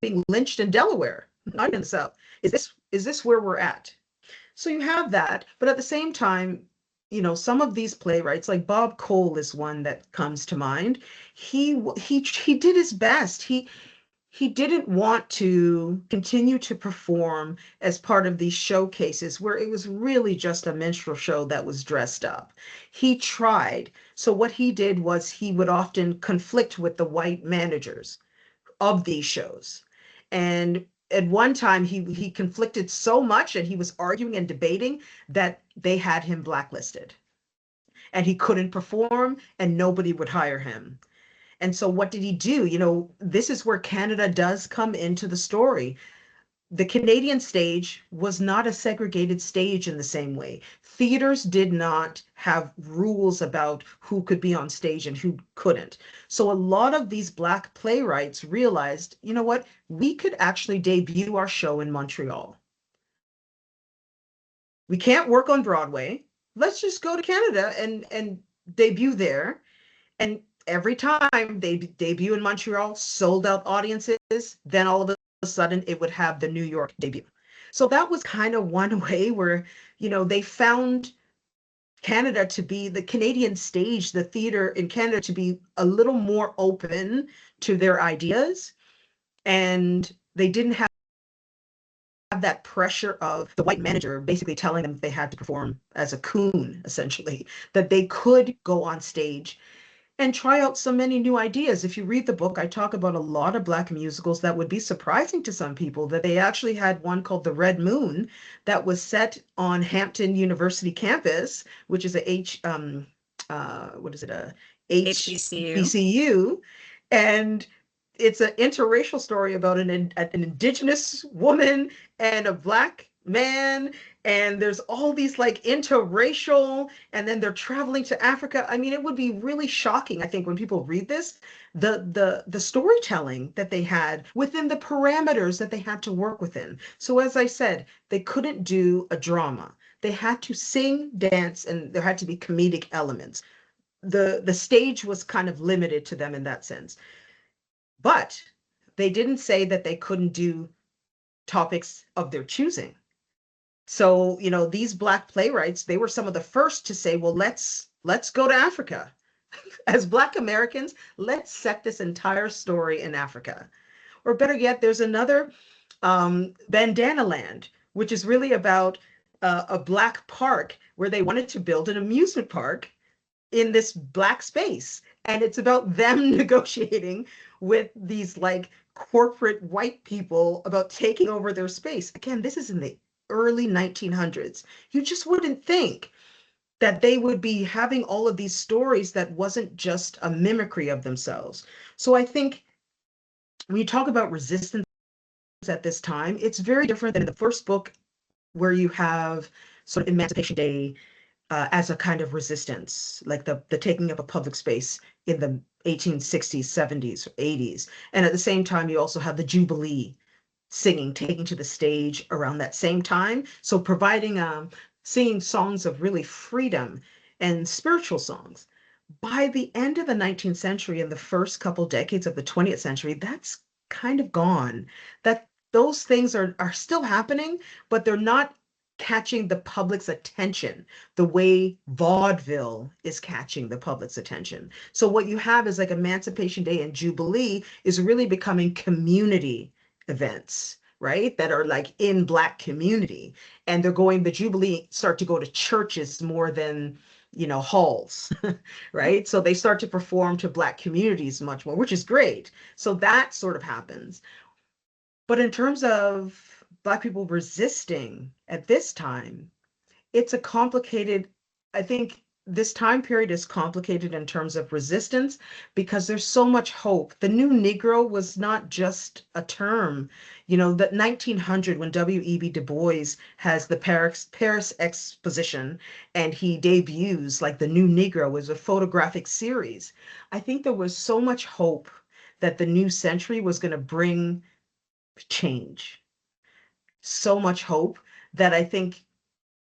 being lynched in Delaware, not in the south? Is this where we're at? So you have that, but at the same time, some of these playwrights, like Bob Cole is one that comes to mind. He did his best. He didn't want to continue to perform as part of these showcases where it was really just a minstrel show that was dressed up. He tried. So what he did was he would often conflict with the white managers of these shows. And at one time, he conflicted so much and he was arguing and debating that they had him blacklisted and he couldn't perform and nobody would hire him. And so what did he do? This is where Canada does come into the story. The Canadian stage was not a segregated stage in the same way. Theaters did not have rules about who could be on stage and who couldn't. So a lot of these Black playwrights realized, you know what, we could actually debut our show in Montreal. We can't work on Broadway. Let's just go to Canada and debut there. And every time they debut in Montreal, sold out audiences, then all of a sudden it would have the New York debut. So that was kind of one way where, they found Canada to be the Canadian stage, the theater in Canada to be a little more open to their ideas. And they didn't have that pressure of the white manager basically telling them they had to perform as a coon, essentially, that they could go on stage and try out so many new ideas. If you read the book, I talk about a lot of Black musicals that would be surprising to some people, that they actually had one called The Red Moon that was set on Hampton University campus, which is what is it, a HBCU. HBCU. And it's an interracial story about an Indigenous woman and a Black man, and there's all these like interracial, and then they're traveling to Africa. I mean, it would be really shocking, I think, when people read this, the storytelling that they had within the parameters that they had to work within. So as I said, they couldn't do a drama. They had to sing, dance, and there had to be comedic elements. the stage was kind of limited to them in that sense. But they didn't say that they couldn't do topics of their choosing. So, you know, these Black playwrights, they were some of the first to say, well, let's go to Africa. As Black Americans, let's set this entire story in Africa. Or better yet, there's another Bandana Land, which is really about a Black park where they wanted to build an amusement park in this Black space. And it's about them negotiating with these like corporate white people about taking over their space. Again, this is in the early 1900s. You just wouldn't think that they would be having all of these stories that wasn't just a mimicry of themselves. So I think when you talk about resistance at this time, it's very different than in the first book where you have sort of Emancipation Day as a kind of resistance, like the taking of a public space in the 1860s, 70s, 80s. And at the same time, you also have the Jubilee singing, taking to the stage around that same time. So providing, singing songs of really freedom and spiritual songs. By the end of the 19th century and the first couple decades of the 20th century, that's kind of gone. That those things are still happening, but they're not catching the public's attention the way vaudeville is catching the public's attention. So what you have is like Emancipation Day and Jubilee is really becoming community events, right? That are like in Black community. And the Jubilee start to go to churches more than, you know, halls, right? So they start to perform to Black communities much more, which is great. So that sort of happens. But in terms of Black people resisting at this time, it's a complicated, I think this time period is complicated in terms of resistance because there's so much hope. The new Negro was not just a term. You know, that 1900 when W.E.B. Du Bois has the Paris Exposition and he debuts like the new Negro was a photographic series. I think there was so much hope that the new century was going to bring change. So much hope that I think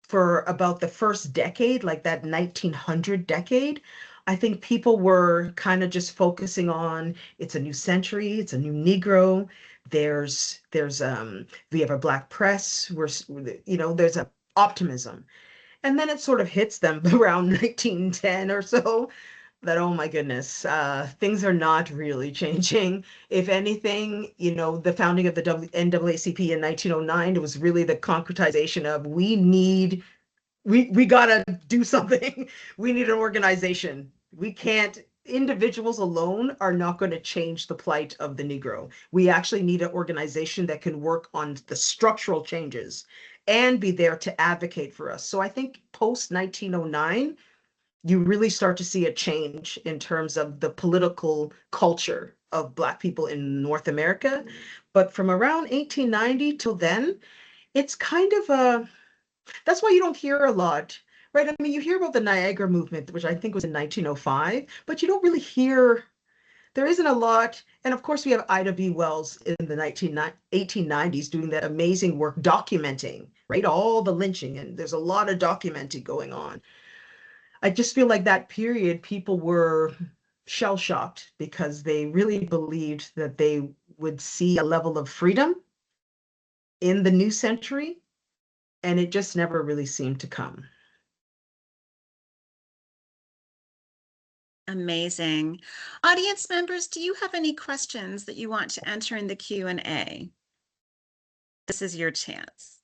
for about the first decade, like that 1900 decade, I think people were kind of just focusing on it's a new century, it's a new Negro. We have a Black press. You know, there's a optimism, and then it sort of hits them around 1910 or so that, oh my goodness, things are not really changing. If anything, you know, the founding of the NAACP in 1909, it was really the concretization of we gotta do something. We need an organization. We can't, individuals alone are not going to change the plight of the Negro. We actually need an organization that can work on the structural changes and be there to advocate for us. So I think post 1909, you really start to see a change in terms of the political culture of Black people in North America. But from around 1890 till then, it's kind of that's why you don't hear a lot, right? I mean, you hear about the Niagara movement, which I think was in 1905, but you don't really hear, there isn't a lot. And of course, we have Ida B. Wells in the 1890s doing that amazing work documenting, right? All the lynching, and there's a lot of documenting going on. I just feel like that period, people were shell shocked because they really believed that they would see a level of freedom in the new century, and it just never really seemed to come. Amazing. Audience members, do you have any questions that you want to enter in the Q&A? This is your chance.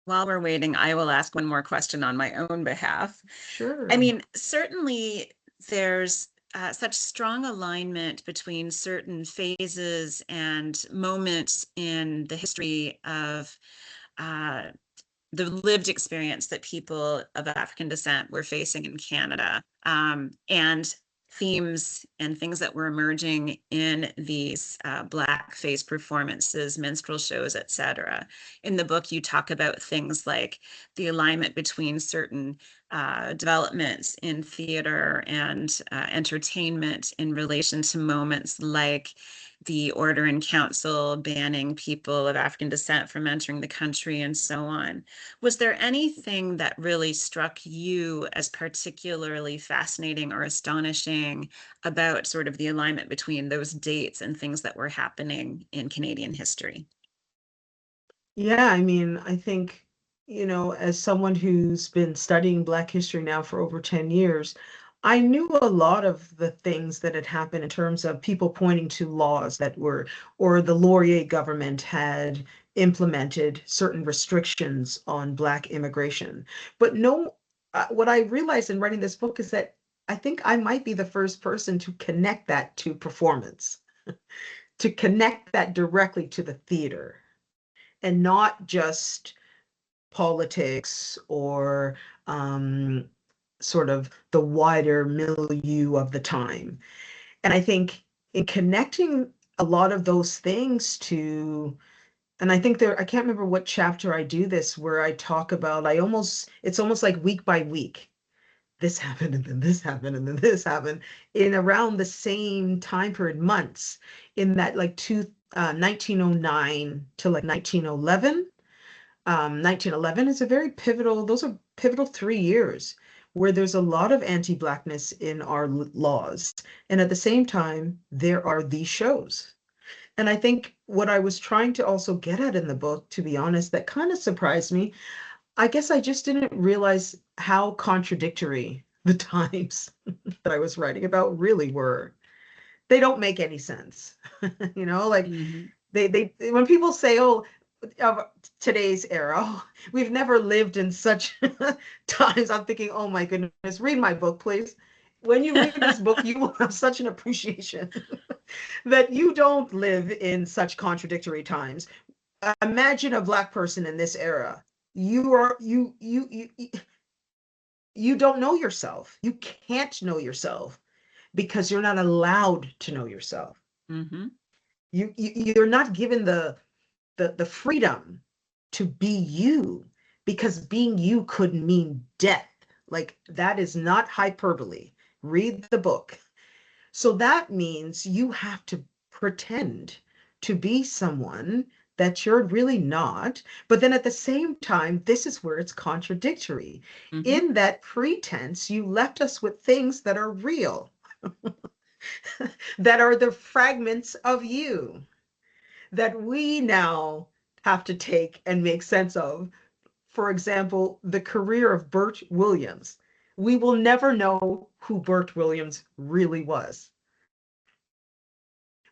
While we're waiting, I will ask one more question on my own behalf. Sure. I mean, certainly there's such strong alignment between certain phases and moments in the history of the lived experience that people of African descent were facing in Canada, and themes and things that were emerging in these blackface performances, minstrel shows, etc. In the book, you talk about things like the alignment between certain developments in theater and entertainment in relation to moments like the Order in Council banning people of African descent from entering the country and so on. Was there anything that really struck you as particularly fascinating or astonishing about sort of the alignment between those dates and things that were happening in Canadian history? Yeah, I mean, I think, as someone who's been studying Black history now for over 10 years, I knew a lot of the things that had happened in terms of people pointing to laws that were, or the Laurier government had implemented certain restrictions on Black immigration. But no, what I realized in writing this book is that I think I might be the first person to connect that to performance, to connect that directly to the theater and not just politics or sort of the wider milieu of the time. And I think in connecting a lot of those things to, and I think there, I can't remember what chapter I do this where I talk about, it's almost like week by week. This happened, and then this happened, and then this happened in around the same time period, months, in that like 1909 to like 1911. 1911 is a very pivotal, those are pivotal 3 years where there's a lot of anti-Blackness in our laws. And at the same time, there are these shows. And I think what I was trying to also get at in the book, to be honest, that kind of surprised me, I guess I just didn't realize how contradictory the times that I was writing about really were. They don't make any sense. Like Mhm. they when people say, oh, of today's era, we've never lived in such times. I'm thinking, oh my goodness, read my book, please. When you read this book, you will have such an appreciation that you don't live in such contradictory times. Imagine a Black person in this era. You don't know yourself. You can't know yourself because you're not allowed to know yourself. Mhm. You're not given the freedom to be you, because being you could mean death. Like, that is not hyperbole. Read the book. So that means you have to pretend to be someone that you're really not. But then at the same time, this is where it's contradictory. Mhm. In that pretense, you left us with things that are real, that are the fragments of you that we now have to take and make sense of. For example, the career of Bert Williams. We will never know who Bert Williams really was.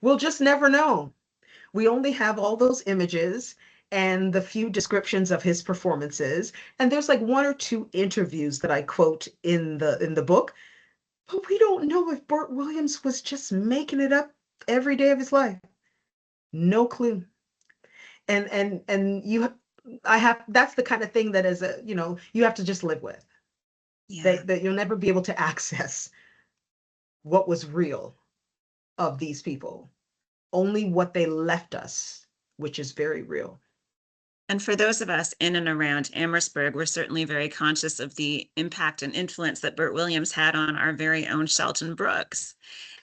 We'll just never know. We only have all those images and the few descriptions of his performances. And there's like one or two interviews that I quote in the book, but we don't know if Bert Williams was just making it up every day of his life. No clue. And I have, that's the kind of thing that is you have to just live with, Yeah. that you'll never be able to access what was real of these people, only what they left us, which is very real. And for those of us in and around Amherstburg, we're certainly very conscious of the impact and influence that Bert Williams had on our very own Shelton Brooks,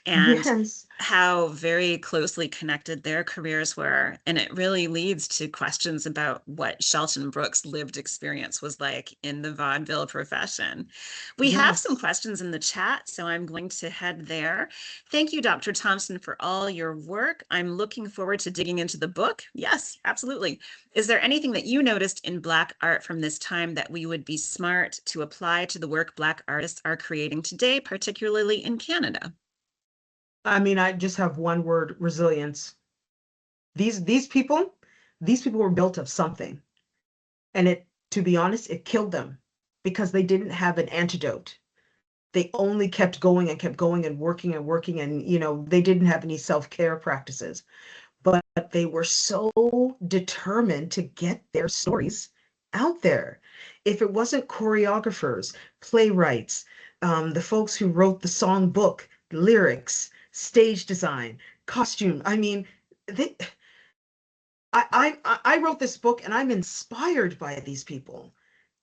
and Yes. how very closely connected their careers were. And it really leads to questions about what Shelton Brooks' lived experience was like in the vaudeville profession. We have some Yes. questions in the chat, so I'm going to head there. Thank you, Dr. Thompson, for all your work. I'm looking forward to digging into the book. Yes, absolutely. Is there anything that you noticed in Black art from this time that we would be smart to apply to the work Black artists are creating today, particularly in Canada? I mean, I just have one word: resilience. These people, these people were built of something. And it, to be honest, it killed them because they didn't have an antidote. They only kept going and working, and they didn't have any self-care practices. But they were so determined to get their stories out there. If it wasn't choreographers, playwrights, the folks who wrote the song book, lyrics, stage design, costume, I mean, they, I wrote this book and I'm inspired by these people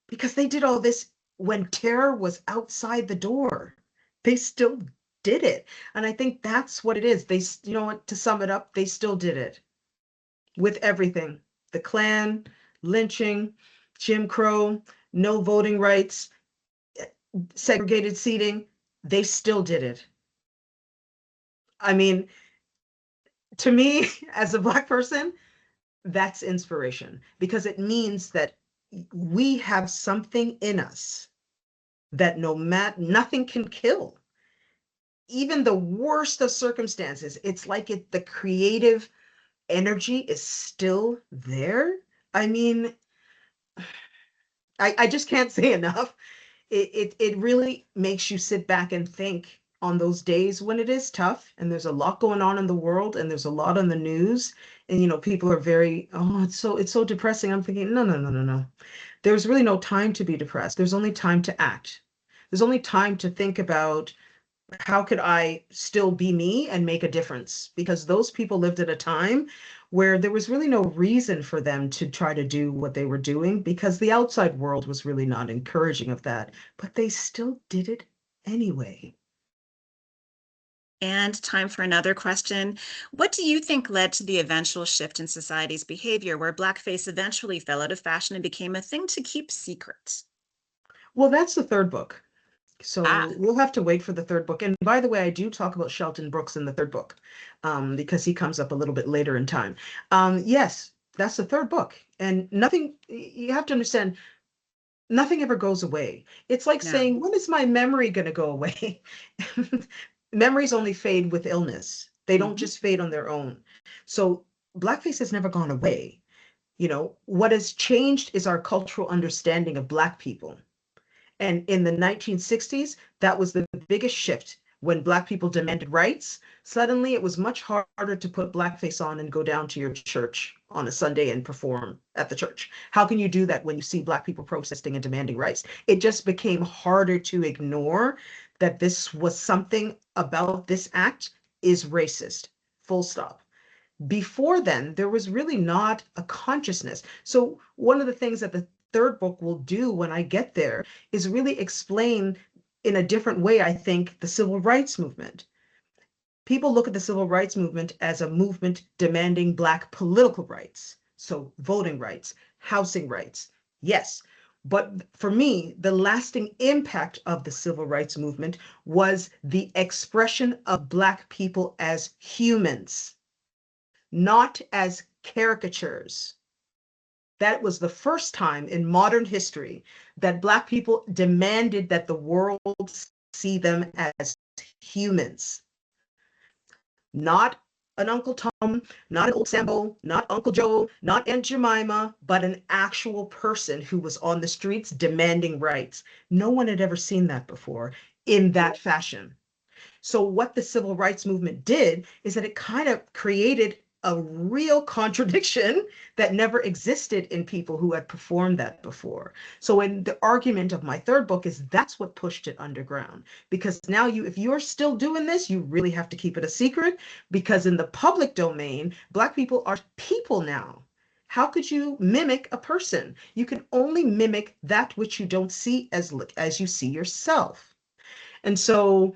because they did all this when terror was outside the door. They still did it. And I think that's what it is. You know what, to sum it up, they still did it with everything. The Klan, lynching, Jim Crow, no voting rights, segregated seating, they still did it. I mean, to me, as a Black person, that's inspiration because it means that we have something in us that nothing can kill. Even the worst of circumstances, it's like the creative energy is still there. I mean, I just can't say enough. It really makes you sit back and think on those days when it is tough and there's a lot going on in the world and there's a lot on the news and people are very, oh, it's so depressing. I'm thinking, no, no, no, no, no. There's really no time to be depressed. There's only time to act. There's only time to think about how could I still be me and make a difference? Because those people lived at a time where there was really no reason for them to try to do what they were doing because the outside world was really not encouraging of that, but they still did it anyway. And time for another question. What do you think led to the eventual shift in society's behavior where blackface eventually fell out of fashion and became a thing to keep secret? Well, that's the third book. Ah, So we'll have to wait for the third book. And by the way, I do talk about Shelton Brooks in the third book because he comes up a little bit later in time. Yes, that's the third book. And nothing, you have to understand, nothing ever goes away. It's like no. saying, when is my memory going to go away? Memories only fade with illness. They don't Mhm. just fade on their own. So blackface has never gone away. What has changed is our cultural understanding of Black people. And in the 1960s, that was the biggest shift. When Black people demanded rights, suddenly it was much harder to put blackface on and go down to your church on a Sunday and perform at the church. How can you do that when you see Black people protesting and demanding rights? It just became harder to ignore that this was something about this act is racist, full stop. Before then, there was really not a consciousness. So one of the things that the third book will do when I get there is really explain in a different way, I think, the civil rights movement. People look at the civil rights movement as a movement demanding Black political rights. So voting rights, housing rights, yes. But for me, the lasting impact of the civil rights movement was the expression of Black people as humans, not as caricatures. That was the first time in modern history that Black people demanded that the world see them as humans, not an Uncle Tom, not an old Sambo, not Uncle Joe, not Aunt Jemima, but an actual person who was on the streets demanding rights. No one had ever seen that before in that fashion. So what the civil rights movement did is that it kind of created a real contradiction that never existed in people who had performed that before. So in the argument of my third book is that's what pushed it underground. Because now if you're still doing this, you really have to keep it a secret because in the public domain, Black people are people now. How could you mimic a person? You can only mimic that which you don't see as you see yourself. And so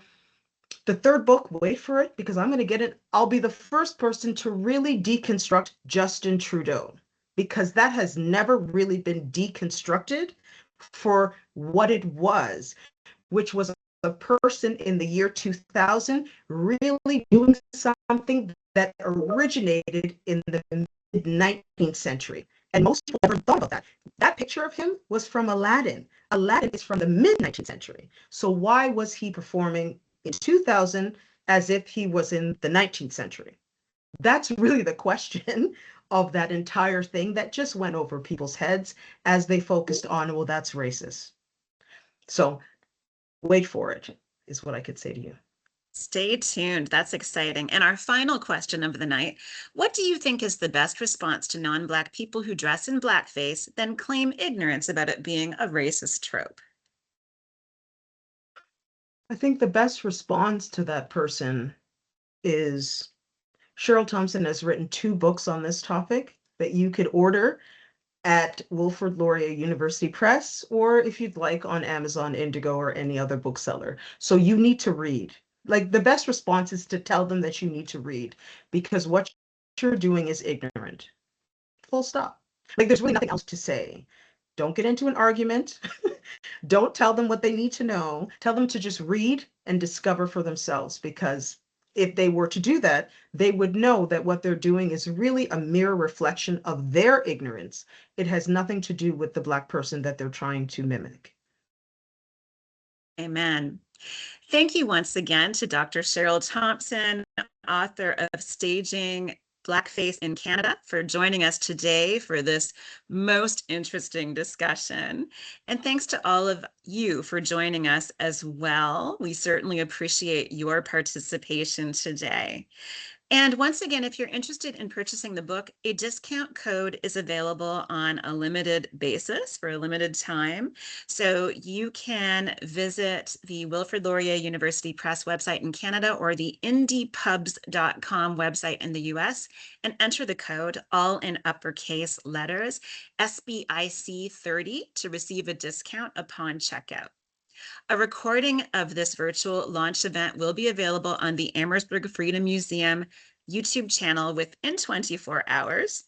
the third book, wait for it because I'm going to get it. I'll be the first person to really deconstruct Justin Trudeau because that has never really been deconstructed for what it was, which was a person in the year 2000 really doing something that originated in the mid 19th century. And most people never thought about that. That picture of him was from Aladdin. Aladdin is from the mid 19th century. So why was he performing in 2000 as if he was in the 19th century? That's really the question of that entire thing that just went over people's heads as they focused on, well, that's racist. So wait for it, is what I could say to you. Stay tuned. That's exciting. And our final question of the night, what do you think is the best response to non-Black people who dress in blackface, then claim ignorance about it being a racist trope? I think the best response to that person is Cheryl Thompson has written 2 books on this topic that you could order at Wilfrid Laurier University Press, or if you'd like on Amazon, Indigo, or any other bookseller. So you need to read. Like the best response is to tell them that you need to read because what you're doing is ignorant. Full stop. Like there's really nothing else to say. Don't get into an argument. Don't tell them what they need to know. Tell them to just read and discover for themselves, because if they were to do that, they would know that what they're doing is really a mirror reflection of their ignorance. It has nothing to do with the Black person that they're trying to mimic. Amen. Thank you once again to Dr. Cheryl Thompson, author of Staging Blackface in Canada, for joining us today for this most interesting discussion. And thanks to all of you for joining us as well. We certainly appreciate your participation today. And once again, if you're interested in purchasing the book, a discount code is available on a limited basis for a limited time. So you can visit the Wilfrid Laurier University Press website in Canada or the indiepubs.com website in the US and enter the code, all in uppercase letters, SBIC 30, to receive a discount upon checkout. A recording of this virtual launch event will be available on the Amherstburg Freedom Museum YouTube channel within 24 hours.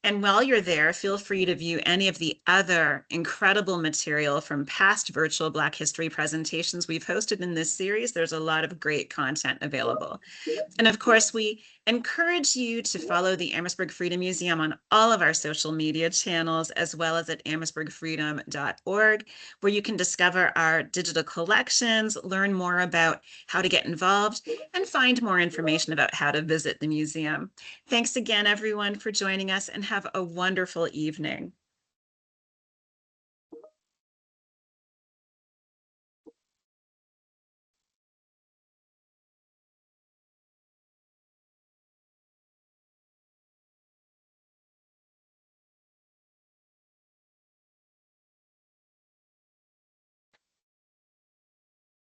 And while you're there, feel free to view any of the other incredible material from past virtual Black History presentations we've hosted in this series. There's a lot of great content available. And of course, we encourage you to follow the Amherstburg Freedom Museum on all of our social media channels, as well as at amherstburgfreedom.org, where you can discover our digital collections, learn more about how to get involved, and find more information about how to visit the museum. Thanks again, everyone, for joining us, and have a wonderful evening.